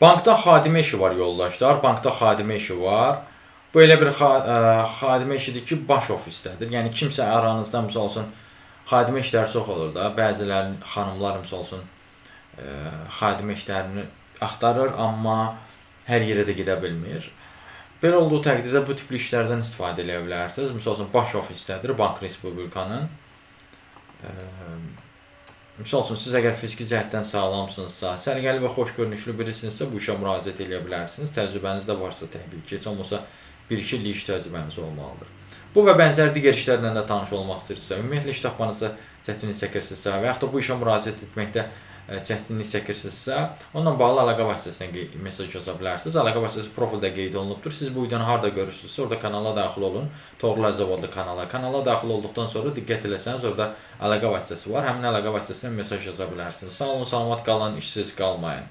Bankda xadimə işi var yoldaşlar. Bankda xadimə işi var. Bu elə bir xadimə işidir ki, baş ofisdədir. Yəni kimsə aranızda misal üçün xadimə işləri çox olur da. Bəzilərinin xanımlar misal üçün xadimə işlərini axtarır, amma hər yerə də gedə bilmir. Belə olduğu təqdirdə bu tipli işlərdən istifadə edə bilərsiniz. Misal üçün baş ofisdədir Bank Respublikanın. Misal üçün, siz əgər fiziki cəhətdən sağlamsınızsa, səliqəli və xoş görünüşlü birisinizsə, bu işə müraciət edə bilərsiniz. Təcrübəniz də varsa təbii ki, heç olmasa 1-2 illik iş təcrübəniz olmalıdır. Bu və bənzər digər işlərlə də tanış olmaq istəyirsinizsə, ümumiyyətlə iş tapmanızda çətinlik çəkirsinizsə və yaxud da bu işə müraciət etməkdə çətinlik çəkirsinizsə, onunla bağlı əlaqə vasitəsinə mesaj yaza bilərsiniz. Əlaqə vasitəsi profildə qeyd olunubdur. Siz bu videonu harda görürsünüzsə, orada kanala daxil olun. Toğrul Əzizov adlı kanala. Kanala daxil olduqdan sonra diqqət eləsəniz, orada əlaqə vasitəsi var. Həmin əlaqə vasitəsindən mesaj yaza bilərsiniz. Sağ olun, salamat qalın, işsiz qalmayın.